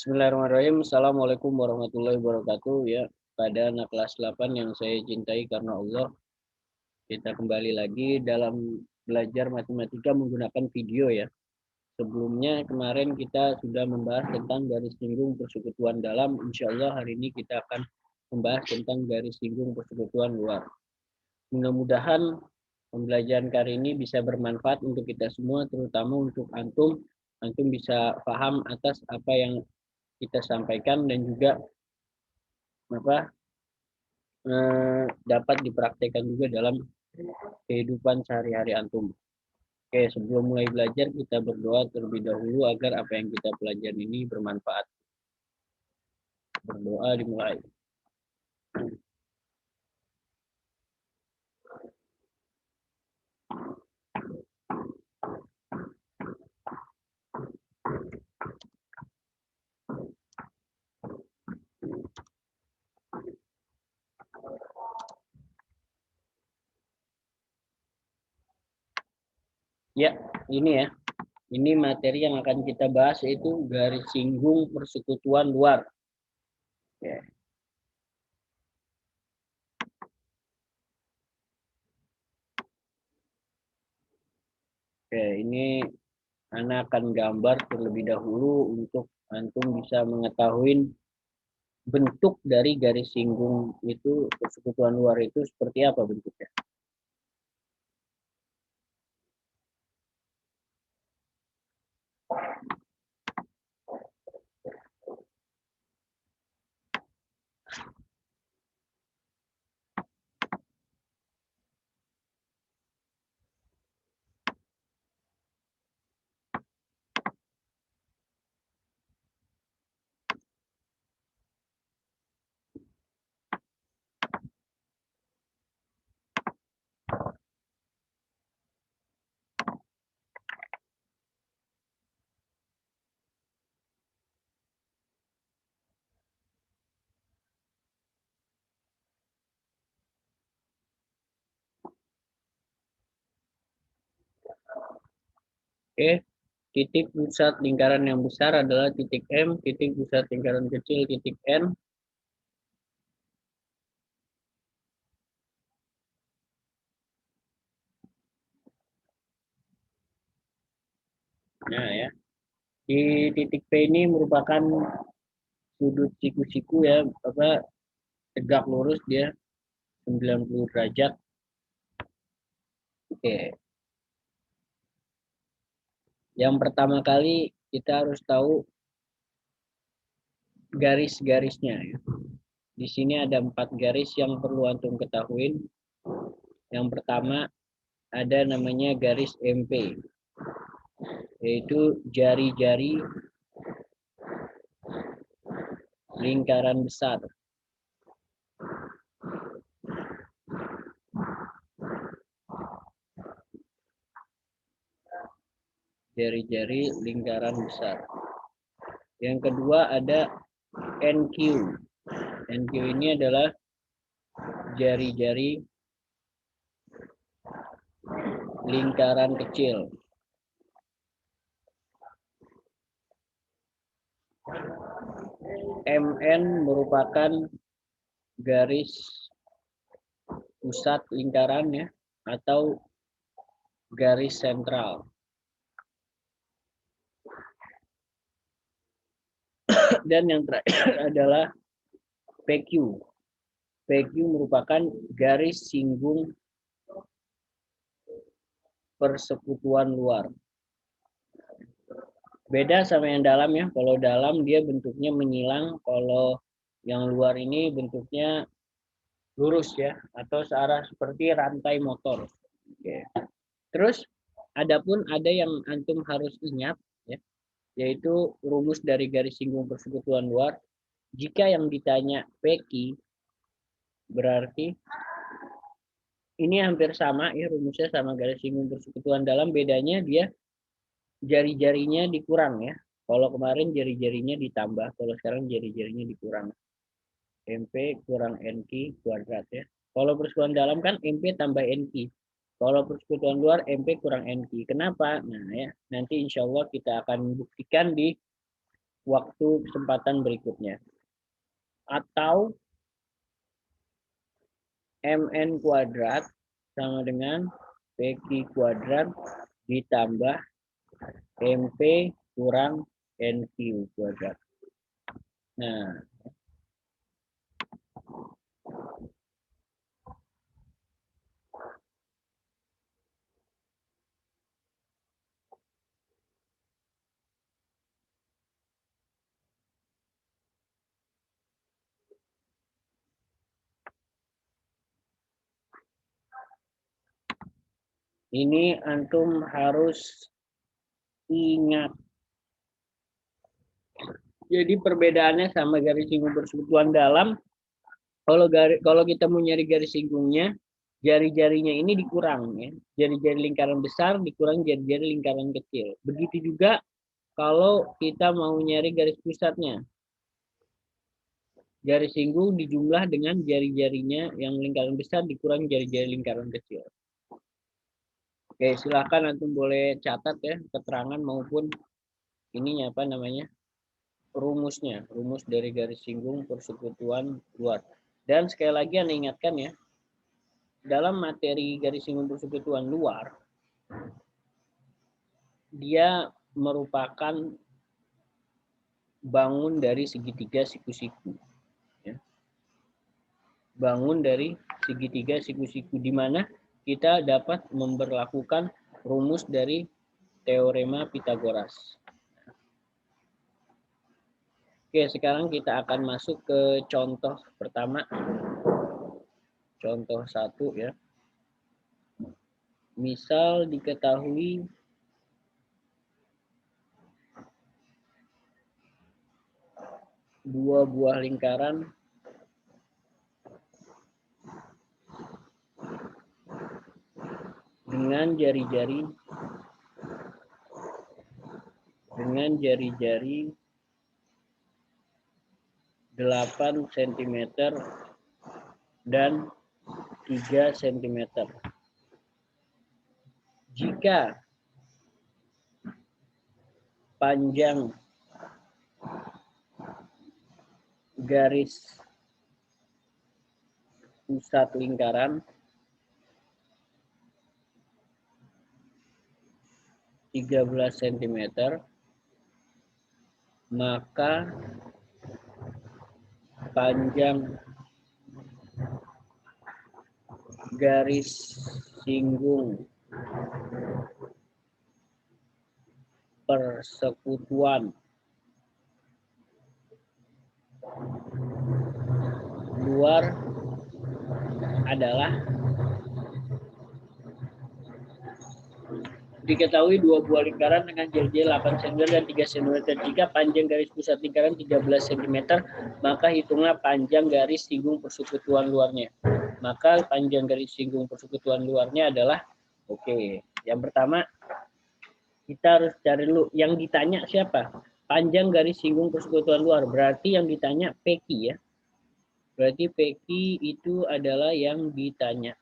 Bismillahirrahmanirrahim. Assalamualaikum warahmatullahi wabarakatuh. Ya, pada anak kelas 8 yang saya cintai karena Allah, kita kembali lagi dalam belajar matematika menggunakan video ya. Sebelumnya kemarin kita sudah membahas tentang garis singgung persekutuan dalam. Insya Allah hari ini kita akan membahas tentang garis singgung persekutuan luar. Mudah-mudahan pembelajaran kali ini bisa bermanfaat untuk kita semua, terutama untuk antum. Antum bisa paham atas apa yang kita sampaikan dan juga dapat dipraktekkan juga dalam kehidupan sehari-hari antum. Oke, sebelum mulai belajar kita berdoa terlebih dahulu agar apa yang kita pelajari ini bermanfaat. Berdoa dimulai. Ya, ini ya. Ini materi yang akan kita bahas yaitu garis singgung persekutuan luar. Oke. Oke, ini Ana akan gambar terlebih dahulu untuk antum bisa mengetahui bentuk dari garis singgung itu persekutuan luar itu seperti apa bentuknya. Oke, titik pusat lingkaran yang besar adalah titik M, titik pusat lingkaran kecil titik N. Nah ya, di titik P ini merupakan sudut siku-siku ya, tegak lurus dia 90 derajat. Oke. Yang pertama kali kita harus tahu garis-garisnya ya. Di sini ada 4 garis yang perlu antum ketahui. Yang pertama ada namanya garis MP, yaitu jari-jari lingkaran besar. Jari-jari lingkaran besar. Yang kedua ada NQ. NQ ini adalah jari-jari lingkaran kecil. MN merupakan garis pusat lingkaran ya, atau garis sentral. Dan yang terakhir adalah PQ. PQ merupakan garis singgung persekutuan luar. Beda sama yang dalam ya. Kalau dalam dia bentuknya menyilang, kalau yang luar ini bentuknya lurus ya, atau searah seperti rantai motor. Oke. Terus adapun ada yang antum harus ingat ya, yaitu rumus dari garis singgung persekutuan luar. Jika yang ditanya PQ, berarti ini hampir sama ya, rumusnya sama garis singgung persekutuan dalam, bedanya dia jari-jarinya dikurang ya. Kalau kemarin jari-jarinya ditambah, kalau sekarang jari-jarinya dikurang. MP kurang NQ kuadrat ya. Kalau persekutuan dalam kan MP tambah NQ. Kalau persekutuan luar MP kurang NQ. Kenapa? Nah ya, nanti insya Allah kita akan buktikan di waktu kesempatan berikutnya. Atau MN kuadrat sama dengan PQ kuadrat ditambah MP kurang NQ kuadrat. Nah, ini antum harus ingat. Jadi perbedaannya sama garis singgung persekutuan dalam. Kalau kita mau nyari garis singgungnya, jari-jarinya ini dikurang ya. Jari-jari lingkaran besar dikurang jari-jari lingkaran kecil. Begitu juga kalau kita mau nyari garis pusatnya. Garis singgung dijumlah dengan jari-jarinya yang lingkaran besar dikurang jari-jari lingkaran kecil. Oke, silahkan antum boleh catat ya keterangan maupun ininya apa namanya rumusnya, rumus dari garis singgung persekutuan luar. Dan sekali lagi Anda ingatkan ya, dalam materi garis singgung persekutuan luar, dia merupakan bangun dari segitiga siku-siku. Ya. Bangun dari segitiga siku-siku, di mana kita dapat memberlakukan rumus dari teorema Pitagoras. Oke, sekarang kita akan masuk ke contoh pertama. Contoh 1 ya. Misal diketahui dua buah lingkaran dengan jari-jari 8 cm dan 3 cm. Jika panjang garis pusat lingkaran 13 cm, maka panjang garis singgung persekutuan luar adalah, diketahui dua buah lingkaran dengan jari-jari 8 cm dan 3 cm. Jika panjang garis pusat lingkaran 13 cm, maka hitunglah panjang garis singgung persekutuan luarnya. Maka panjang garis singgung persekutuan luarnya adalah, oke, yang pertama kita harus cari dulu yang ditanya siapa? Panjang garis singgung persekutuan luar. Berarti yang ditanya PQ ya. Berarti PQ itu adalah yang ditanya.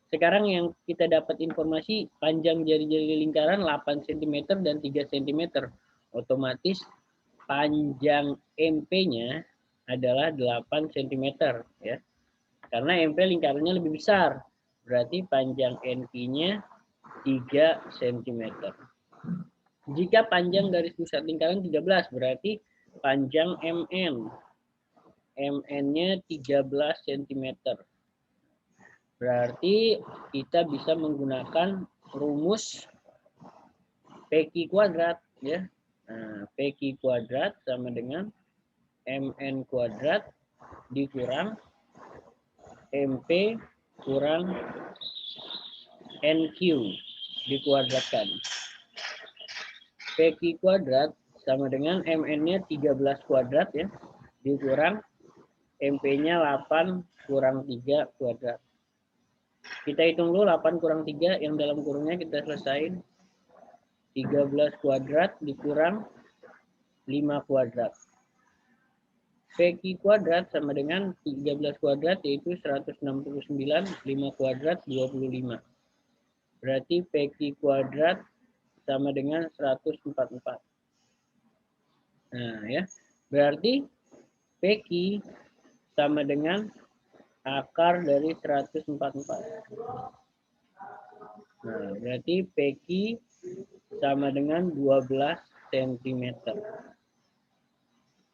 Sekarang yang kita dapat informasi panjang jari-jari lingkaran 8 cm dan 3 cm. Otomatis panjang MP-nya adalah 8 cm ya. Karena MP lingkarannya lebih besar. Berarti panjang NP-nya 3 cm. Jika panjang garis pusat lingkaran 13, berarti panjang MN. MN-nya 13 cm. Berarti kita bisa menggunakan rumus PQ kuadrat ya. Nah, PQ kuadrat sama dengan MN kuadrat dikurang MP kurang NQ dikuadratkan. PQ kuadrat sama dengan MN-nya 13 kuadrat ya, dikurang MP-nya 8 kurang 3 kuadrat. Kita hitung dulu 8 kurang 3 yang dalam kurungnya kita selesain. 13 kuadrat dikurang 5 kuadrat. PQ kuadrat sama dengan 13 kuadrat yaitu 169, 5 kuadrat 25. Berarti PQ kuadrat sama dengan 144. Nah, ya. Berarti PQ sama dengan akar dari 144. Nah, berarti PQ sama dengan 12 cm.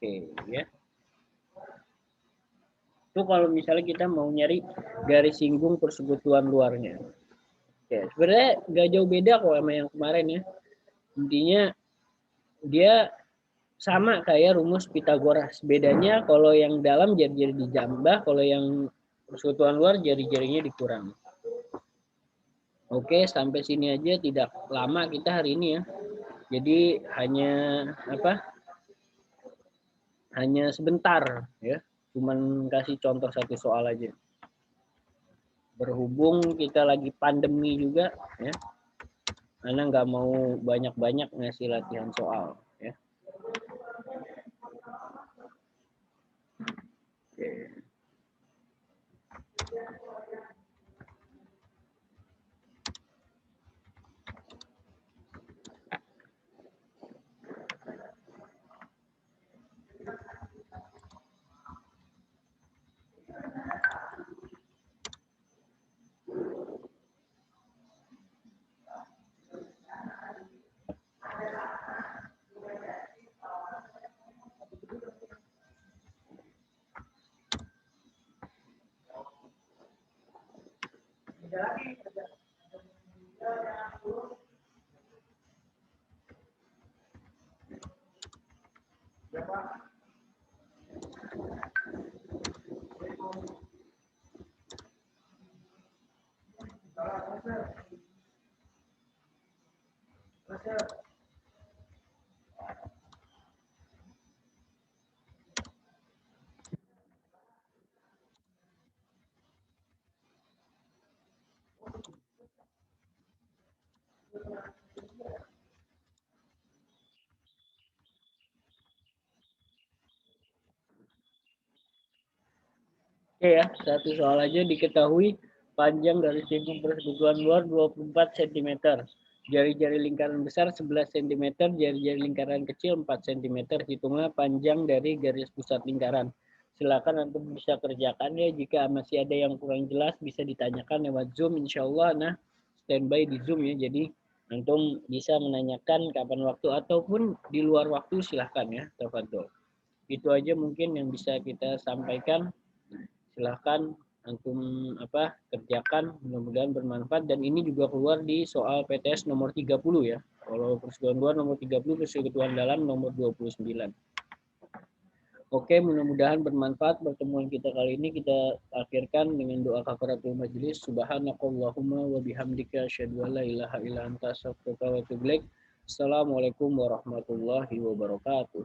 Oke, ya. Itu kalau misalnya kita mau nyari garis singgung persekutuan luarnya. Oke, sebenarnya nggak jauh beda kok sama yang kemarin ya. Intinya dia sama kayak rumus Pitagoras. Bedanya kalau yang dalam jari-jari dijambah, kalau yang persekutuan luar jari-jarinya dikurangi. Oke, sampai sini aja, tidak lama kita hari ini ya. Jadi hanya hanya sebentar ya. Cuman kasih contoh satu soal aja. Berhubung kita lagi pandemi juga ya. Ana nggak mau banyak-banyak ngasih latihan soal ya. Oke. Oke ya, satu soal aja. Diketahui panjang dari singgung persekutuan luar 24 cm. Jari-jari lingkaran besar 11 cm, jari-jari lingkaran kecil 4 cm. Hitunglah panjang dari garis pusat lingkaran. Silakan antum bisa kerjakan ya. Jika masih ada yang kurang jelas bisa ditanyakan lewat Zoom. Insya Allah nah standby di Zoom ya. Jadi antum bisa menanyakan kapan waktu ataupun di luar waktu silahkan ya. Tafadhol. Itu aja mungkin yang bisa kita sampaikan. Silahkan antum kerjakan, mudah-mudahan bermanfaat. Dan ini juga keluar di soal PTS nomor 30 ya. Kalau persekutuan luar nomor 30, persekutuan dalam nomor 29. Oke, mudah-mudahan bermanfaat pertemuan kita kali ini. Kita akhirkan dengan doa kafaratul majelis. Subhanakallahumma wa bihamdika asyhadu an la ilaha illa anta astaghfiruka wa atubu ilaik. Assalamualaikum warahmatullahi wabarakatuh.